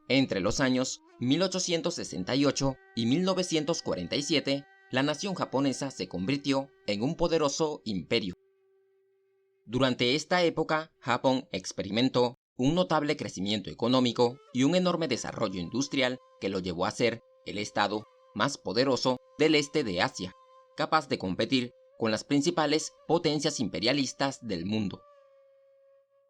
Entre los años 1868 y 1947, la nación japonesa se convirtió en un poderoso imperio. Durante esta época, Japón experimentó un notable crecimiento económico y un enorme desarrollo industrial que lo llevó a ser el estado más poderoso del este de Asia, capaz de competir con las principales potencias imperialistas del mundo.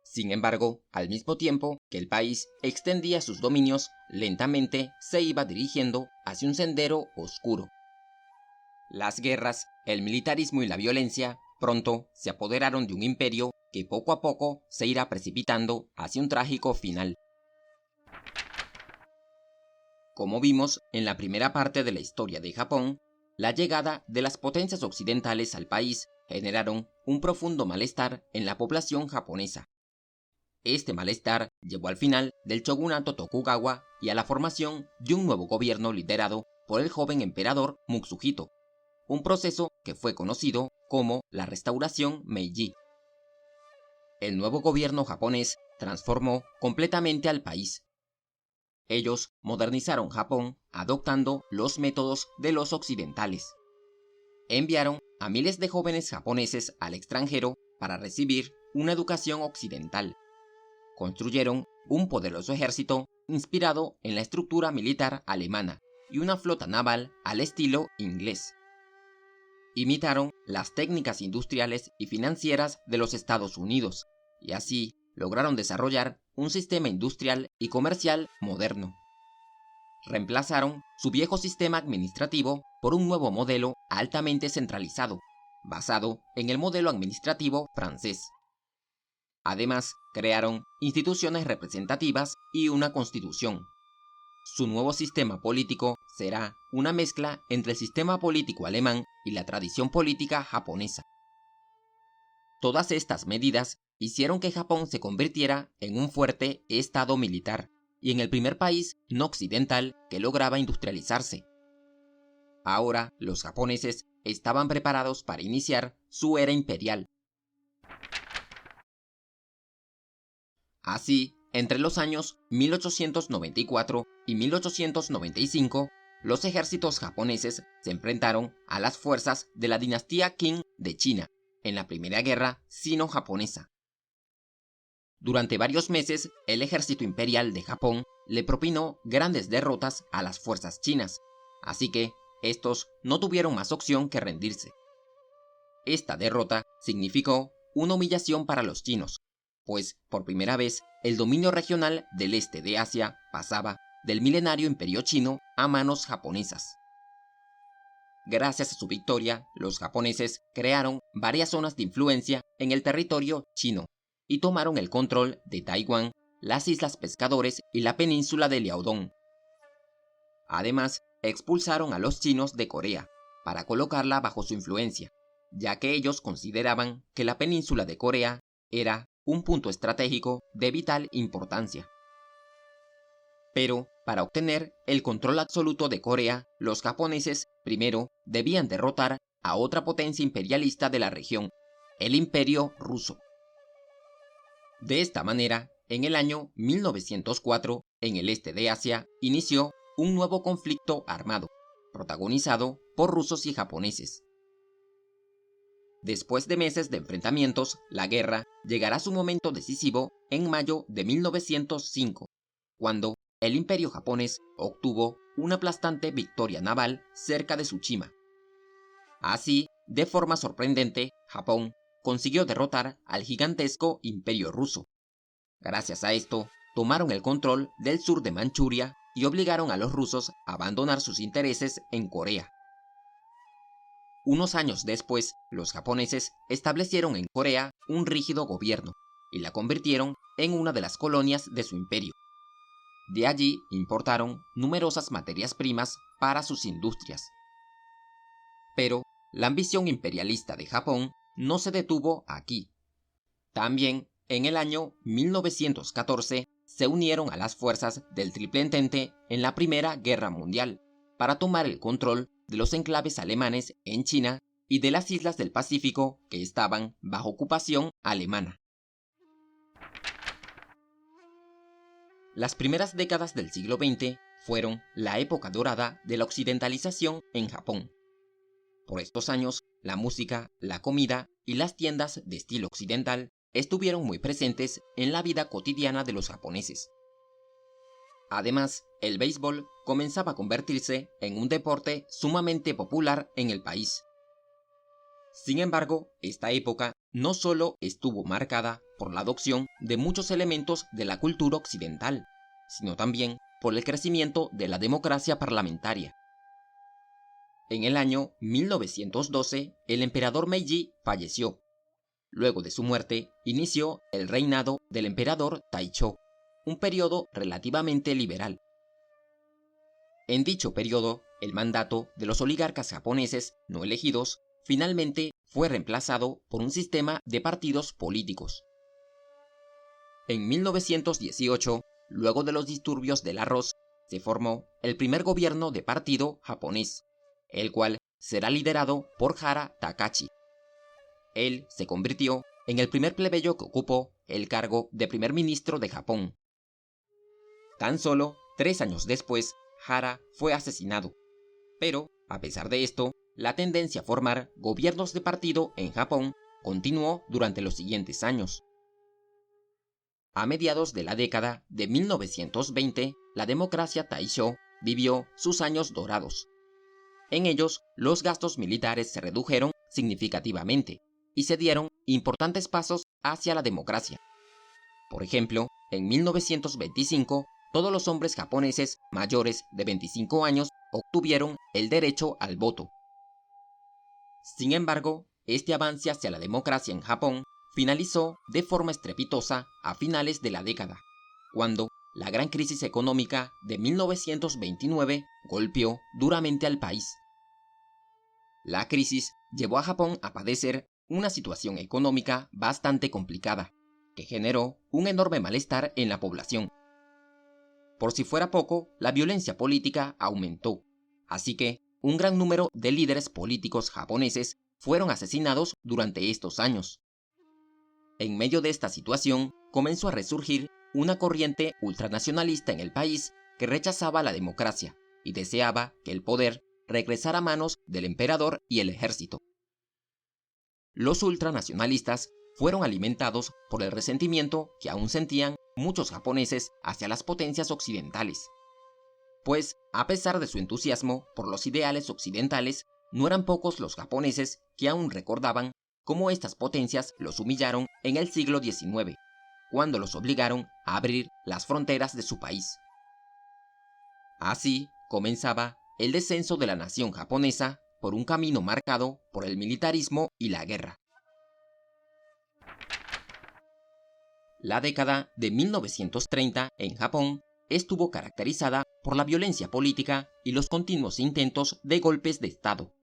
Sin embargo, al mismo tiempo que el país extendía sus dominios, lentamente se iba dirigiendo hacia un sendero oscuro. Las guerras, el militarismo y la violencia pronto se apoderaron de un imperio que poco a poco se irá precipitando hacia un trágico final. Como vimos en la primera parte de la historia de Japón, la llegada de las potencias occidentales al país generaron un profundo malestar en la población japonesa. Este malestar llevó al final del shogunato Tokugawa y a la formación de un nuevo gobierno liderado por el joven emperador Mutsuhito, un proceso que fue conocido como la Restauración Meiji. El nuevo gobierno japonés transformó completamente al país. Ellos modernizaron Japón adoptando los métodos de los occidentales. Enviaron a miles de jóvenes japoneses al extranjero para recibir una educación occidental. Construyeron un poderoso ejército inspirado en la estructura militar alemana y una flota naval al estilo inglés. Imitaron las técnicas industriales y financieras de los Estados Unidos, y así lograron desarrollar un sistema industrial y comercial moderno. Reemplazaron su viejo sistema administrativo por un nuevo modelo altamente centralizado, basado en el modelo administrativo francés. Además, crearon instituciones representativas y una constitución. Su nuevo sistema político será una mezcla entre el sistema político alemán y la tradición política japonesa. Todas estas medidas hicieron que Japón se convirtiera en un fuerte estado militar y en el primer país no occidental que lograba industrializarse. Ahora los japoneses estaban preparados para iniciar su era imperial. Así, entre los años 1894 y 1895, los ejércitos japoneses se enfrentaron a las fuerzas de la dinastía Qing de China en la Primera Guerra Sino-Japonesa. Durante varios meses, el ejército imperial de Japón le propinó grandes derrotas a las fuerzas chinas, así que estos no tuvieron más opción que rendirse. Esta derrota significó una humillación para los chinos, pues por primera vez el dominio regional del este de Asia pasaba del milenario imperio chino a manos japonesas. Gracias a su victoria, los japoneses crearon varias zonas de influencia en el territorio chino y tomaron el control de Taiwán, las Islas Pescadores y la península de Liaodong. Además, expulsaron a los chinos de Corea para colocarla bajo su influencia, ya que ellos consideraban que la península de Corea era un punto estratégico de vital importancia. Pero, para obtener el control absoluto de Corea, los japoneses primero debían derrotar a otra potencia imperialista de la región, el Imperio Ruso. De esta manera, en el año 1904, en el este de Asia, inició un nuevo conflicto armado, protagonizado por rusos y japoneses. Después de meses de enfrentamientos, la guerra llegará a su momento decisivo en mayo de 1905, cuando el imperio japonés obtuvo una aplastante victoria naval cerca de Tsushima. Así, de forma sorprendente, Japón consiguió derrotar al gigantesco imperio ruso. Gracias a esto, tomaron el control del sur de Manchuria y obligaron a los rusos a abandonar sus intereses en Corea. Unos años después, los japoneses establecieron en Corea un rígido gobierno y la convirtieron en una de las colonias de su imperio. De allí importaron numerosas materias primas para sus industrias. Pero la ambición imperialista de Japón no se detuvo aquí. También, en el año 1914, se unieron a las fuerzas del Triple Entente en la Primera Guerra Mundial para tomar el control de los enclaves alemanes en China y de las islas del Pacífico que estaban bajo ocupación alemana. Las primeras décadas del siglo XX fueron la época dorada de la occidentalización en Japón. Por estos años, la música, la comida y las tiendas de estilo occidental estuvieron muy presentes en la vida cotidiana de los japoneses. Además, el béisbol comenzaba a convertirse en un deporte sumamente popular en el país. Sin embargo, esta época no solo estuvo marcada por la adopción de muchos elementos de la cultura occidental, sino también por el crecimiento de la democracia parlamentaria. En el año 1912, el emperador Meiji falleció. Luego de su muerte, inició el reinado del emperador Taichō, un periodo relativamente liberal. En dicho periodo, el mandato de los oligarcas japoneses no elegidos finalmente fue reemplazado por un sistema de partidos políticos. En 1918, luego de los disturbios del arroz, se formó el primer gobierno de partido japonés, el cual será liderado por Hara Takashi. Él se convirtió en el primer plebeyo que ocupó el cargo de primer ministro de Japón. Tan solo 3 años después, Hara fue asesinado. Pero, a pesar de esto, la tendencia a formar gobiernos de partido en Japón continuó durante los siguientes años. A mediados de la década de 1920, la democracia Taisho vivió sus años dorados. En ellos, los gastos militares se redujeron significativamente y se dieron importantes pasos hacia la democracia. Por ejemplo, en 1925, todos los hombres japoneses mayores de 25 años obtuvieron el derecho al voto. Sin embargo, este avance hacia la democracia en Japón finalizó de forma estrepitosa a finales de la década, cuando la gran crisis económica de 1929 golpeó duramente al país. La crisis llevó a Japón a padecer una situación económica bastante complicada, que generó un enorme malestar en la población. Por si fuera poco, la violencia política aumentó, así que un gran número de líderes políticos japoneses fueron asesinados durante estos años. En medio de esta situación, comenzó a resurgir una corriente ultranacionalista en el país que rechazaba la democracia y deseaba que el poder regresara a manos del emperador y el ejército. Los ultranacionalistas fueron alimentados por el resentimiento que aún sentían muchos japoneses hacia las potencias occidentales. Pues, a pesar de su entusiasmo por los ideales occidentales, no eran pocos los japoneses que aún recordaban cómo estas potencias los humillaron en el siglo XIX, cuando los obligaron a abrir las fronteras de su país. Así comenzaba el descenso de la nación japonesa por un camino marcado por el militarismo y la guerra. La década de 1930 en Japón estuvo caracterizada por la violencia política y los continuos intentos de golpes de Estado.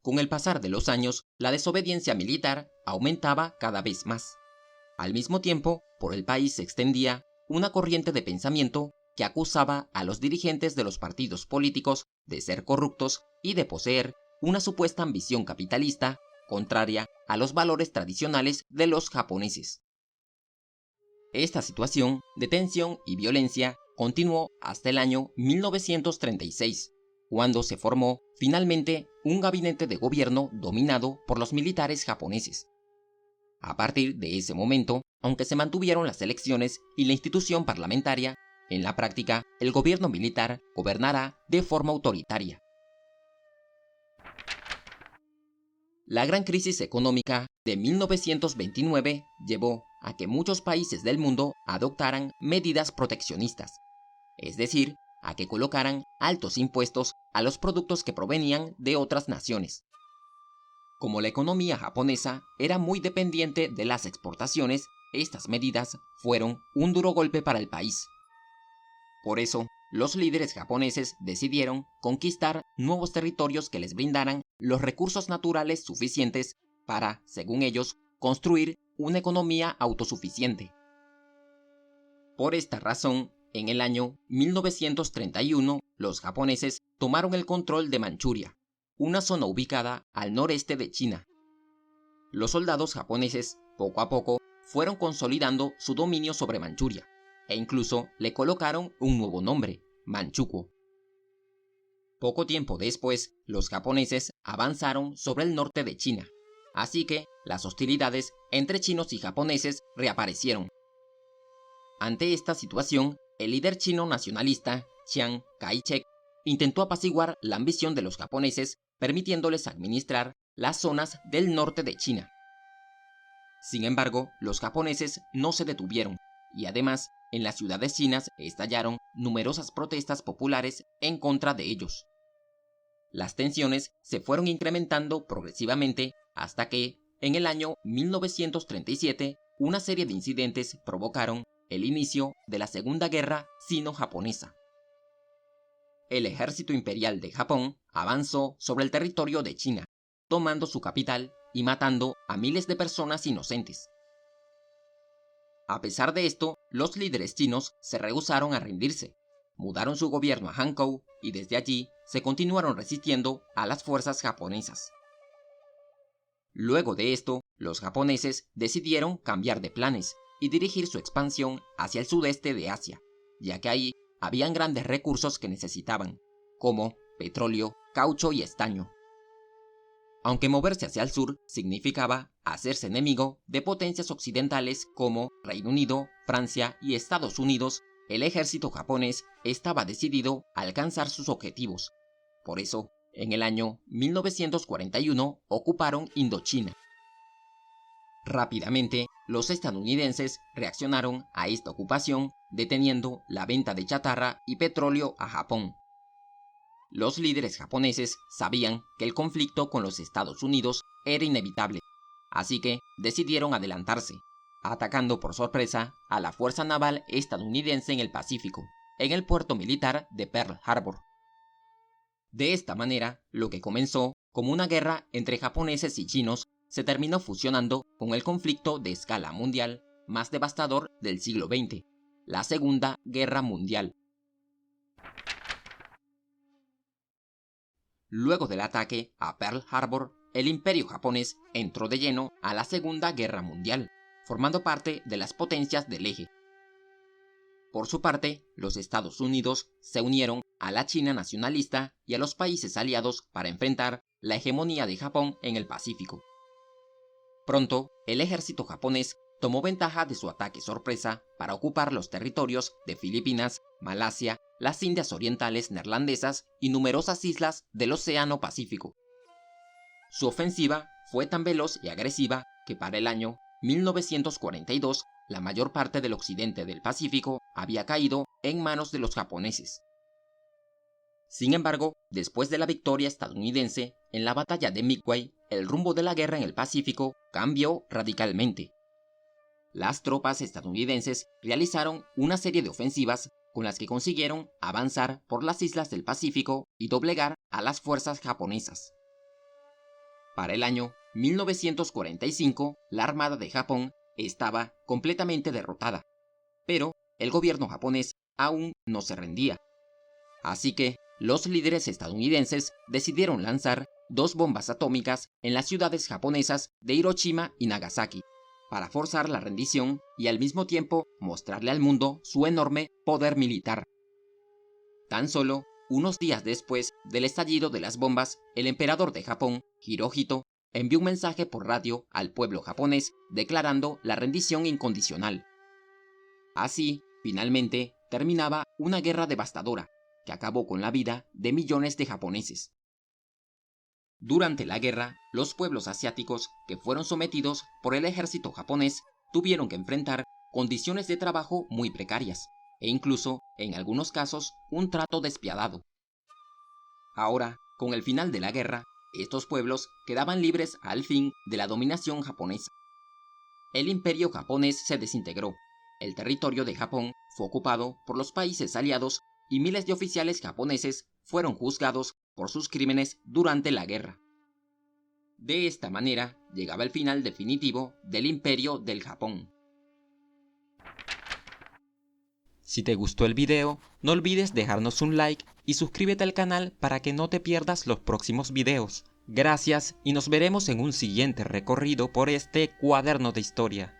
Con el pasar de los años, la desobediencia militar aumentaba cada vez más. Al mismo tiempo, por el país se extendía una corriente de pensamiento que acusaba a los dirigentes de los partidos políticos de ser corruptos y de poseer una supuesta ambición capitalista contraria a los valores tradicionales de los japoneses. Esta situación de tensión y violencia continuó hasta el año 1936, cuando se formó finalmente un gabinete de gobierno dominado por los militares japoneses. A partir de ese momento, aunque se mantuvieron las elecciones y la institución parlamentaria, en la práctica el gobierno militar gobernará de forma autoritaria. La gran crisis económica de 1929 llevó a que muchos países del mundo adoptaran medidas proteccionistas, es decir, a que colocaran altos impuestos a los productos que provenían de otras naciones. Como la economía japonesa era muy dependiente de las exportaciones, estas medidas fueron un duro golpe para el país. Por eso, los líderes japoneses decidieron conquistar nuevos territorios que les brindaran los recursos naturales suficientes para, según ellos, construir una economía autosuficiente. Por esta razón, en el año 1931, los japoneses tomaron el control de Manchuria, una zona ubicada al noreste de China. Los soldados japoneses, poco a poco, fueron consolidando su dominio sobre Manchuria, e incluso le colocaron un nuevo nombre, Manchukuo. Poco tiempo después, los japoneses avanzaron sobre el norte de China, así que las hostilidades entre chinos y japoneses reaparecieron. Ante esta situación, el líder chino nacionalista, Chiang Kai-shek, intentó apaciguar la ambición de los japoneses, permitiéndoles administrar las zonas del norte de China. Sin embargo, los japoneses no se detuvieron, y además, en las ciudades chinas estallaron numerosas protestas populares en contra de ellos. Las tensiones se fueron incrementando progresivamente hasta que, en el año 1937, una serie de incidentes provocaron el inicio de la Segunda Guerra Sino-Japonesa. El ejército imperial de Japón avanzó sobre el territorio de China, tomando su capital y matando a miles de personas inocentes. A pesar de esto, los líderes chinos se rehusaron a rendirse, mudaron su gobierno a Hankou y desde allí se continuaron resistiendo a las fuerzas japonesas. Luego de esto, los japoneses decidieron cambiar de planes y dirigir su expansión hacia el sudeste de Asia, ya que ahí habían grandes recursos que necesitaban, como petróleo, caucho y estaño. Aunque moverse hacia el sur significaba hacerse enemigo de potencias occidentales como Reino Unido, Francia y Estados Unidos, el ejército japonés estaba decidido a alcanzar sus objetivos. Por eso, en el año 1941 ocuparon Indochina. Rápidamente, los estadounidenses reaccionaron a esta ocupación deteniendo la venta de chatarra y petróleo a Japón. Los líderes japoneses sabían que el conflicto con los Estados Unidos era inevitable, así que decidieron adelantarse, atacando por sorpresa a la Fuerza Naval estadounidense en el Pacífico, en el puerto militar de Pearl Harbor. De esta manera, lo que comenzó como una guerra entre japoneses y chinos se terminó fusionando con el conflicto de escala mundial más devastador del siglo XX, la Segunda Guerra Mundial. Luego del ataque a Pearl Harbor, el Imperio japonés entró de lleno a la Segunda Guerra Mundial, formando parte de las potencias del eje. Por su parte, los Estados Unidos se unieron a la China nacionalista y a los países aliados para enfrentar la hegemonía de Japón en el Pacífico. Pronto, el ejército japonés tomó ventaja de su ataque sorpresa para ocupar los territorios de Filipinas, Malasia, las Indias Orientales neerlandesas y numerosas islas del Océano Pacífico. Su ofensiva fue tan veloz y agresiva que para el año 1942 la mayor parte del occidente del Pacífico había caído en manos de los japoneses. Sin embargo, después de la victoria estadounidense en la batalla de Midway, el rumbo de la guerra en el Pacífico cambió radicalmente. Las tropas estadounidenses realizaron una serie de ofensivas con las que consiguieron avanzar por las islas del Pacífico y doblegar a las fuerzas japonesas. Para el año 1945, la Armada de Japón estaba completamente derrotada, pero el gobierno japonés aún no se rendía. Así que los líderes estadounidenses decidieron lanzar 2 bombas atómicas en las ciudades japonesas de Hiroshima y Nagasaki, para forzar la rendición y al mismo tiempo mostrarle al mundo su enorme poder militar. Tan solo unos días después del estallido de las bombas, el emperador de Japón, Hirohito, envió un mensaje por radio al pueblo japonés declarando la rendición incondicional. Así, finalmente, terminaba una guerra devastadora que acabó con la vida de millones de japoneses. Durante la guerra, los pueblos asiáticos que fueron sometidos por el ejército japonés tuvieron que enfrentar condiciones de trabajo muy precarias e incluso, en algunos casos, un trato despiadado. Ahora, con el final de la guerra, estos pueblos quedaban libres al fin de la dominación japonesa. El imperio japonés se desintegró, el territorio de Japón fue ocupado por los países aliados y miles de oficiales japoneses fueron juzgados por sus crímenes durante la guerra. De esta manera, llegaba el final definitivo del Imperio del Japón. Si te gustó el video, no olvides dejarnos un like y suscríbete al canal para que no te pierdas los próximos videos. Gracias y nos veremos en un siguiente recorrido por este cuaderno de historia.